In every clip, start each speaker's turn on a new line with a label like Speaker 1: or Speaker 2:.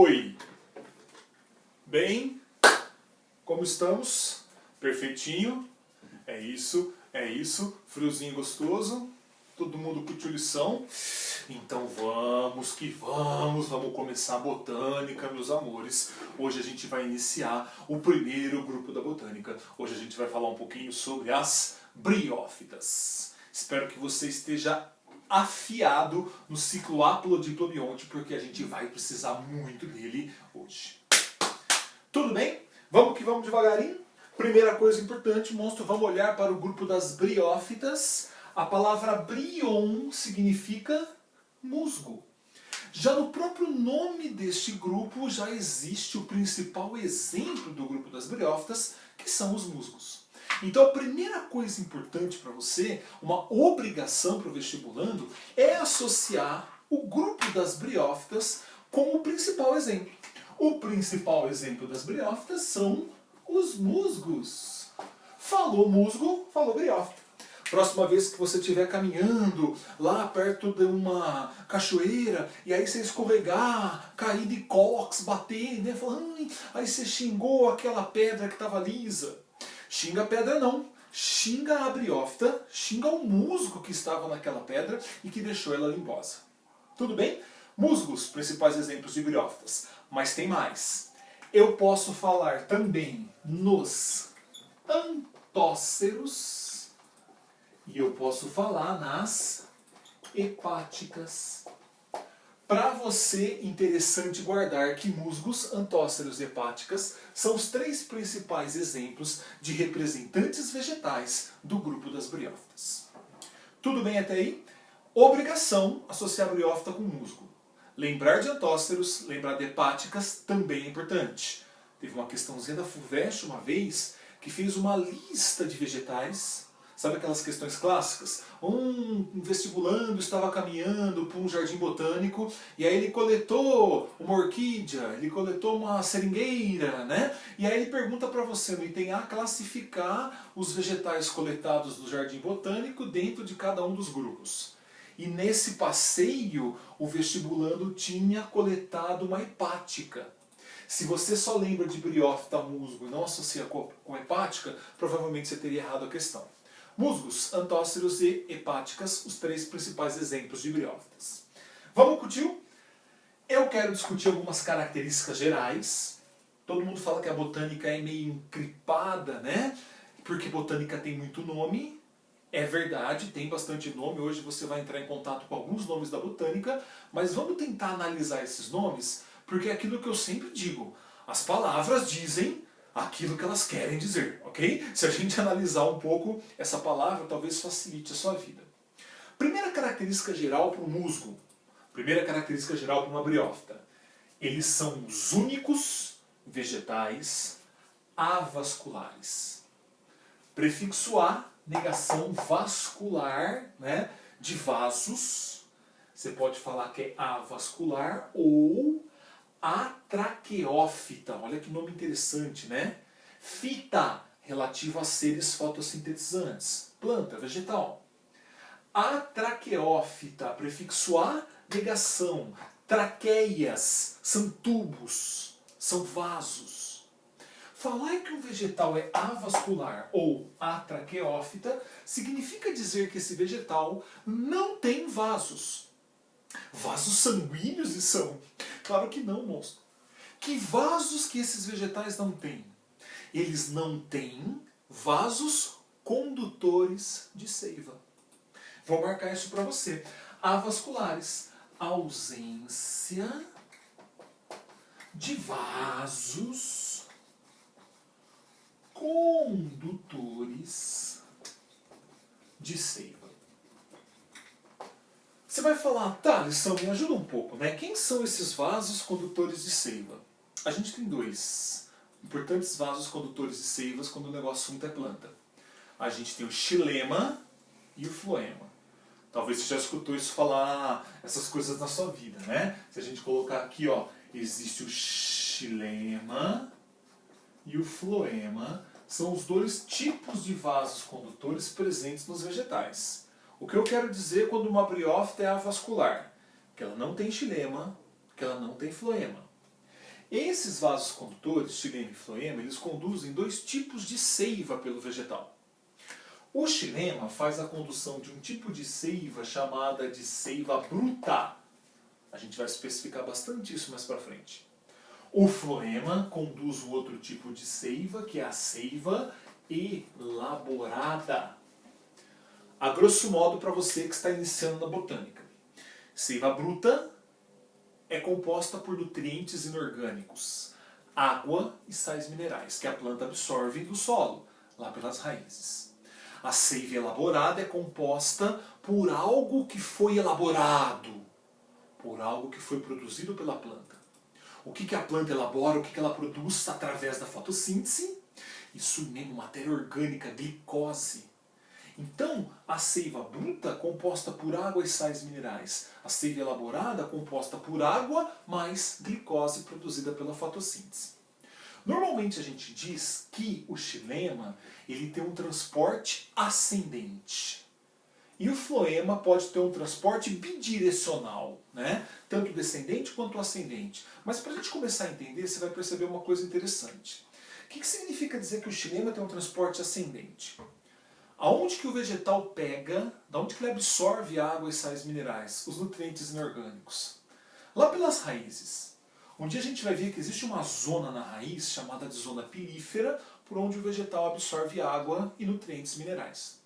Speaker 1: Oi! Bem, como estamos? Perfeitinho? É isso, friozinho gostoso? Todo mundo curtiu lição? Então vamos que vamos começar a botânica, meus amores. Hoje a gente vai iniciar o primeiro grupo da botânica. Hoje a gente vai falar um pouquinho sobre as briófitas. Espero que você esteja afiado no ciclo Aplodiplobionte, porque a gente vai precisar muito dele hoje. Tudo bem? Vamos que vamos devagarinho. Primeira coisa importante, monstro, vamos olhar para o grupo das briófitas. A palavra brion significa musgo. Já no próprio nome deste grupo já existe o principal exemplo do grupo das briófitas, que são os musgos. Então a primeira coisa importante para você, uma obrigação para o vestibulando, é associar o grupo das briófitas com o principal exemplo. O principal exemplo das briófitas são os musgos. Falou musgo, falou briófita. Próxima vez que você estiver caminhando lá perto de uma cachoeira e aí você escorregar, cair de cox, bater, né? Aí você xingou aquela pedra que estava lisa. Xinga a pedra não, xinga a briófita, xinga o musgo que estava naquela pedra e que deixou ela limposa. Tudo bem? Musgos, principais exemplos de briófitas. Mas tem mais. Eu posso falar também nos antóceros e eu posso falar nas hepáticas. Para você, interessante guardar que musgos, antóceros e hepáticas são os três principais exemplos de representantes vegetais do grupo das briófitas. Tudo bem até aí? Obrigação associar a briófita com musgo. Lembrar de antóceros, lembrar de hepáticas também é importante. Teve uma questãozinha da FUVEST uma vez que fez uma lista de vegetais. Sabe aquelas questões clássicas? Um vestibulando estava caminhando por um jardim botânico e aí ele coletou uma orquídea, ele coletou uma seringueira, né? E aí ele pergunta para você no item A classificar os vegetais coletados do jardim botânico dentro de cada um dos grupos. E nesse passeio o vestibulando tinha coletado uma hepática. Se você só lembra de briófita, musgo e não associa com hepática, provavelmente você teria errado a questão. Musgos, antóceros e hepáticas, os três principais exemplos de briófitas. Vamos discutir? Eu quero discutir algumas características gerais. Todo mundo fala que a botânica é meio encripada, né? Porque botânica tem muito nome. É verdade, tem bastante nome. Hoje você vai entrar em contato com alguns nomes da botânica. Mas vamos tentar analisar esses nomes, porque é aquilo que eu sempre digo. As palavras dizem aquilo que elas querem dizer, ok? Se a gente analisar um pouco essa palavra, talvez facilite a sua vida. Primeira característica geral para o musgo, primeira característica geral para uma briófita. Eles são os únicos vegetais avasculares. Prefixo A, negação vascular, né, de vasos. Você pode falar que é avascular ou atraqueófita, olha que nome interessante, né? Fita, relativa a seres fotossintetizantes, planta, vegetal. Atraqueófita, prefixo A, negação. Traqueias, são tubos, são vasos. Falar que um vegetal é avascular ou atraqueófita significa dizer que esse vegetal não tem vasos. Vasos sanguíneos e são? Claro que não, monstro. Que vasos que esses vegetais não têm? Eles não têm vasos condutores de seiva. Vou marcar isso para você. Avasculares. Ausência de vasos condutores de seiva. Você vai falar, tá, lição, me ajuda um pouco, né? Quem são esses vasos condutores de seiva? A gente tem dois importantes vasos condutores de seivas quando o assunto é planta. A gente tem o xilema e o floema. Talvez você já escutou isso falar, essas coisas na sua vida, né? Se a gente colocar aqui, ó, existe o xilema e o floema. São os dois tipos de vasos condutores presentes nos vegetais. O que eu quero dizer quando uma briófita é avascular? Que ela não tem xilema, que ela não tem floema. Esses vasos condutores, xilema e floema, eles conduzem dois tipos de seiva pelo vegetal. O xilema faz a condução de um tipo de seiva chamada de seiva bruta. A gente vai especificar bastante isso mais para frente. O floema conduz um outro tipo de seiva, que é a seiva elaborada. A grosso modo, para você que está iniciando na botânica. Seiva bruta é composta por nutrientes inorgânicos, água e sais minerais, que a planta absorve do solo, lá pelas raízes. A seiva elaborada é composta por algo que foi elaborado, por algo que foi produzido pela planta. O que a planta elabora, o que ela produz através da fotossíntese? Isso mesmo, matéria orgânica, glicose. Então, a seiva bruta, composta por água e sais minerais. A seiva elaborada, composta por água mais glicose produzida pela fotossíntese. Normalmente a gente diz que o xilema ele tem um transporte ascendente. E o floema pode ter um transporte bidirecional, né? Tanto descendente quanto ascendente. Mas para a gente começar a entender, você vai perceber uma coisa interessante. O que significa dizer que o xilema tem um transporte ascendente? Aonde que o vegetal pega, da onde que ele absorve água e sais minerais, os nutrientes inorgânicos? Lá pelas raízes. Um dia a gente vai ver que existe uma zona na raiz, chamada de zona pirífera, por onde o vegetal absorve água e nutrientes minerais.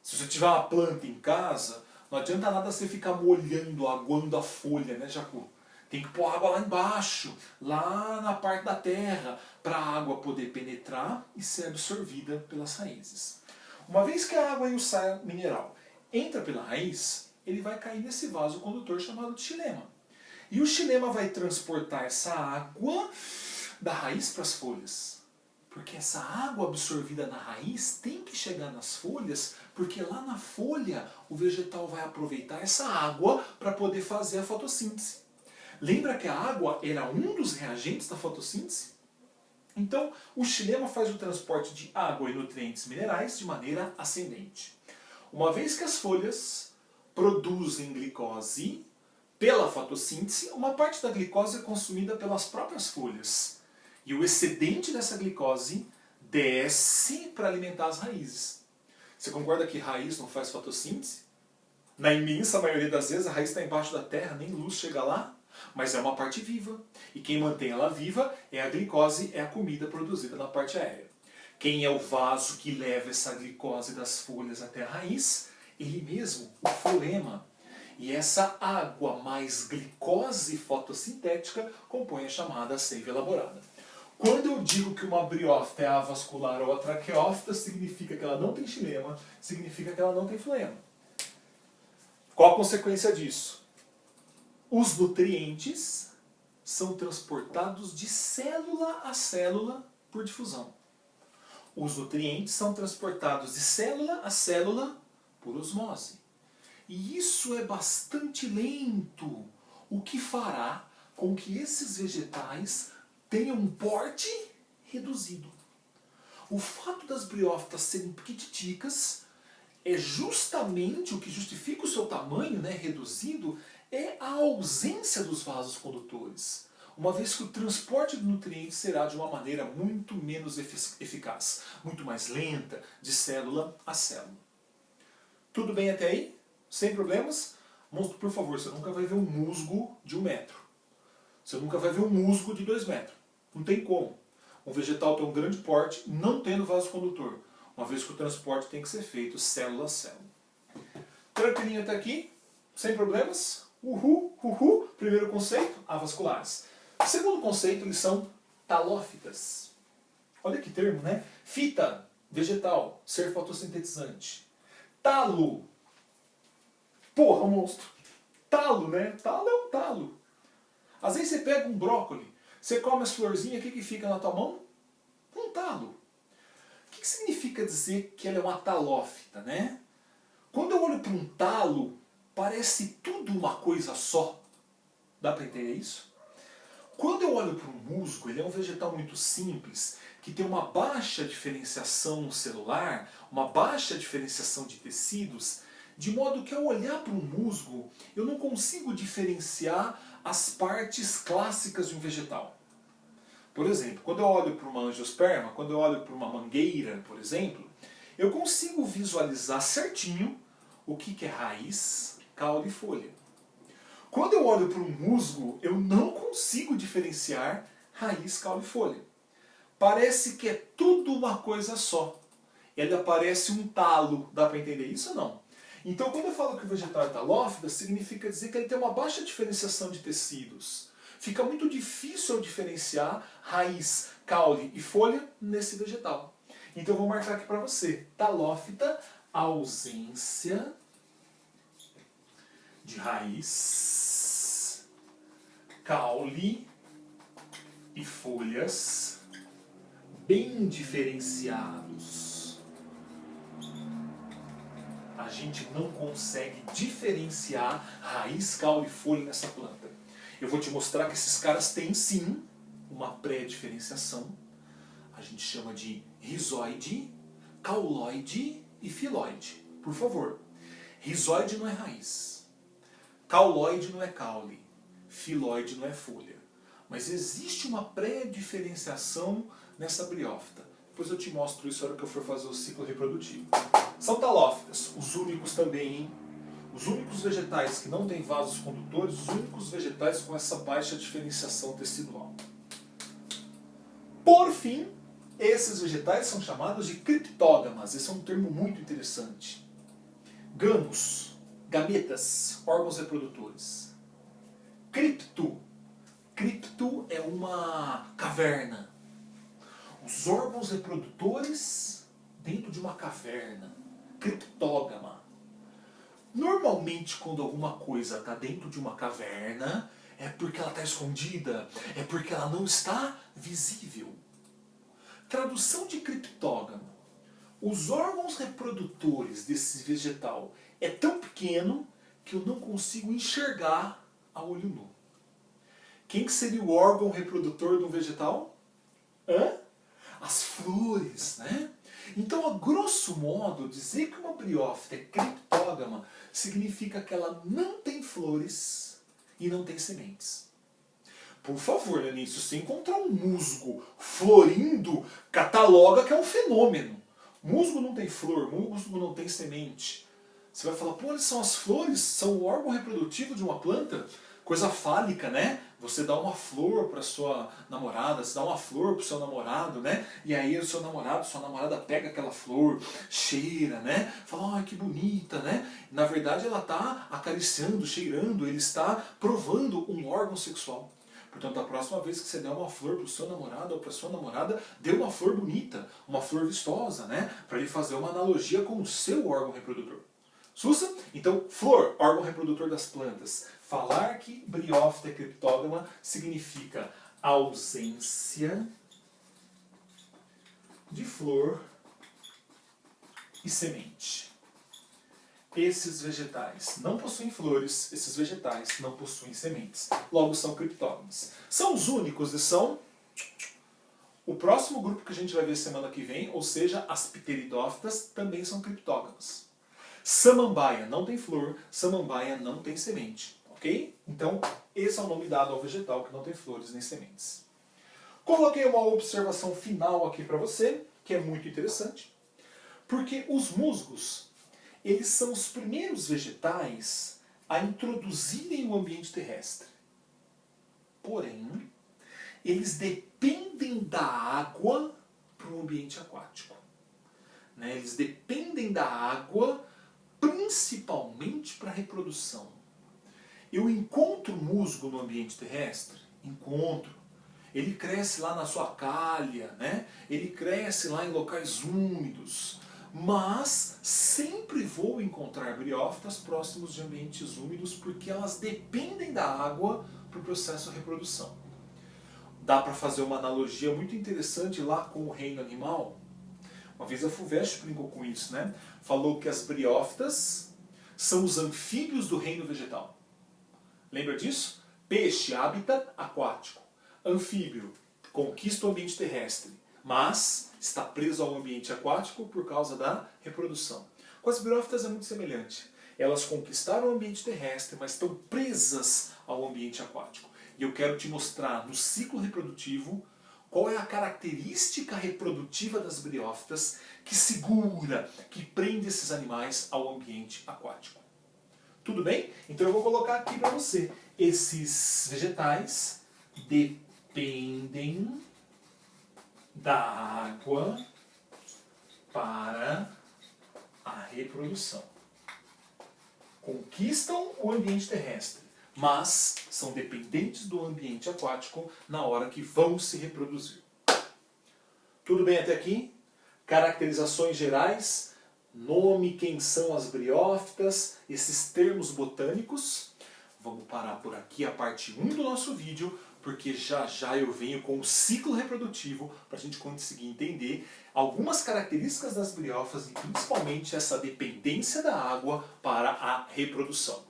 Speaker 1: Se você tiver uma planta em casa, não adianta nada você ficar molhando, aguando a folha, né, Jacu? Tem que pôr água lá embaixo, lá na parte da terra, para a água poder penetrar e ser absorvida pelas raízes. Uma vez que a água e o sal mineral entra pela raiz, ele vai cair nesse vaso condutor chamado de xilema. E o xilema vai transportar essa água da raiz para as folhas. Porque essa água absorvida na raiz tem que chegar nas folhas, porque lá na folha o vegetal vai aproveitar essa água para poder fazer a fotossíntese. Lembra que a água era um dos reagentes da fotossíntese? Então, o xilema faz o transporte de água e nutrientes minerais de maneira ascendente. Uma vez que as folhas produzem glicose pela fotossíntese, uma parte da glicose é consumida pelas próprias folhas. E o excedente dessa glicose desce para alimentar as raízes. Você concorda que raiz não faz fotossíntese? Na imensa maioria das vezes a raiz está embaixo da terra, nem luz chega lá. Mas é uma parte viva. E quem mantém ela viva é a glicose, é a comida produzida na parte aérea. Quem é o vaso que leva essa glicose das folhas até a raiz? Ele mesmo, o floema. E essa água mais glicose fotossintética compõe a chamada seiva elaborada. Quando eu digo que uma briófita é avascular ou atraqueófita, significa que ela não tem xilema, significa que ela não tem floema. Qual a consequência disso? Os nutrientes são transportados de célula a célula por difusão. Os nutrientes são transportados de célula a célula por osmose. E isso é bastante lento, o que fará com que esses vegetais tenham um porte reduzido. O fato das briófitas serem pequiticas é justamente o que justifica o seu tamanho, né, reduzido, é a ausência dos vasos condutores, uma vez que o transporte de nutrientes será de uma maneira muito menos eficaz, muito mais lenta, de célula a célula. Tudo bem até aí? Sem problemas? Monstro, por favor, você nunca vai ver um musgo de 1 metro. Você nunca vai ver um musgo de 2 metros. Não tem como. Um vegetal tem um grande porte, não tendo vaso condutor, uma vez que o transporte tem que ser feito célula a célula. Tranquilinho até aqui? Sem problemas? Uhul, uhul. Primeiro conceito, avasculares. Segundo conceito, eles são talófitas. Olha que termo, né? Fita, vegetal, ser fotossintetizante. Talo. Porra, monstro. Talo, né? Talo é um talo. Às vezes você pega um brócolis, você come as florzinhas, o que fica na tua mão? Um talo. O que significa dizer que ela é uma talófita, né? Quando eu olho para um talo, parece tudo uma coisa só. Dá para entender isso? Quando eu olho para um musgo, ele é um vegetal muito simples, que tem uma baixa diferenciação celular, uma baixa diferenciação de tecidos, de modo que ao olhar para um musgo, eu não consigo diferenciar as partes clássicas de um vegetal. Por exemplo, quando eu olho para uma angiosperma, quando eu olho para uma mangueira, por exemplo, eu consigo visualizar certinho o que é raiz, caule e folha. Quando eu olho para um musgo, eu não consigo diferenciar raiz, caule e folha. Parece que é tudo uma coisa só. Ele parece um talo, dá para entender isso ou não? Então, quando eu falo que o vegetal é talófita, significa dizer que ele tem uma baixa diferenciação de tecidos. Fica muito difícil eu diferenciar raiz, caule e folha nesse vegetal. Então, eu vou marcar aqui para você. Talófita, ausência de raiz, caule e folhas bem diferenciados. A gente não consegue diferenciar raiz, caule e folha nessa planta. Eu vou te mostrar que esses caras têm sim uma pré-diferenciação. A gente chama de rizoide, cauloide e filoide. Por favor, rizoide não é raiz, cauloide não é caule, filoide não é folha. Mas existe uma pré-diferenciação nessa briófita. Depois eu te mostro isso na hora que eu for fazer o ciclo reprodutivo. São talófitas, os únicos também, hein? Os únicos vegetais que não têm vasos condutores, os únicos vegetais com essa baixa diferenciação tecidual. Por fim, esses vegetais são chamados de criptógamas. Esse é um termo muito interessante. Gamos, gametas, órgãos reprodutores. Cripto. Cripto é uma caverna. Os órgãos reprodutores dentro de uma caverna. Criptógama. Normalmente, quando alguma coisa está dentro de uma caverna, é porque ela está escondida, é porque ela não está visível. Tradução de criptógamo. Os órgãos reprodutores desse vegetal é tão pequeno que eu não consigo enxergar a olho nu. Quem que seria o órgão reprodutor do vegetal? As flores, né? Então, a grosso modo, dizer que uma briófita é criptógama significa que ela não tem flores e não tem sementes. Por favor, Lenin, se você encontrar um musgo florindo, cataloga que é um fenômeno. Musgo não tem flor, musgo não tem semente. Você vai falar, pô, olha, são as flores, são o órgão reprodutivo de uma planta? Coisa fálica, né? Você dá uma flor para sua namorada, você dá uma flor para o seu namorado, né? E aí o seu namorado, sua namorada pega aquela flor, cheira, né? Fala, que bonita, né? Na verdade ela está acariciando, cheirando, ele está provando um órgão sexual. Portanto, a próxima vez que você der uma flor para o seu namorado ou para a sua namorada, dê uma flor bonita, uma flor vistosa, né? Para ele fazer uma analogia com o seu órgão reprodutor. Sussa? Então, flor, órgão reprodutor das plantas. Falar que briófita é criptógama significa ausência de flor e semente. Esses vegetais não possuem flores, esses vegetais não possuem sementes. Logo, são criptógamas. São os únicos e são o próximo grupo que a gente vai ver semana que vem, ou seja, as pteridófitas também são criptógamas. Samambaia não tem flor, samambaia não tem semente. Ok? Então, esse é o nome dado ao vegetal que não tem flores nem sementes. Coloquei uma observação final aqui para você, que é muito interessante, porque os musgos, eles são os primeiros vegetais a introduzirem o ambiente terrestre. Porém, eles dependem da água para o ambiente aquático. Né? Eles dependem da água principalmente para a reprodução. Eu encontro musgo no ambiente terrestre? Encontro. Ele cresce lá na sua calha, né? Ele cresce lá em locais úmidos. Mas sempre vou encontrar briófitas próximos de ambientes úmidos porque elas dependem da água para o processo de reprodução. Dá para fazer uma analogia muito interessante lá com o reino animal. Uma vez a FUVEST brincou com isso, né? Falou que as briófitas são os anfíbios do reino vegetal. Lembra disso? Peixe, hábitat aquático. Anfíbio, conquista o ambiente terrestre, mas está preso ao ambiente aquático por causa da reprodução. Com as briófitas é muito semelhante. Elas conquistaram o ambiente terrestre, mas estão presas ao ambiente aquático. E eu quero te mostrar no ciclo reprodutivo Qual é a característica reprodutiva das briófitas que segura, que prende esses animais ao ambiente aquático? Tudo bem? Então eu vou colocar aqui para você. Esses vegetais dependem da água para a reprodução. Conquistam o ambiente terrestre, mas são dependentes do ambiente aquático na hora que vão se reproduzir. Tudo bem até aqui? Caracterizações gerais, nome, quem são as briófitas, esses termos botânicos. Vamos parar por aqui a parte 1 do nosso vídeo, porque já já eu venho com o ciclo reprodutivo para a gente conseguir entender algumas características das briófitas e principalmente essa dependência da água para a reprodução.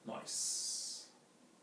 Speaker 1: Nós.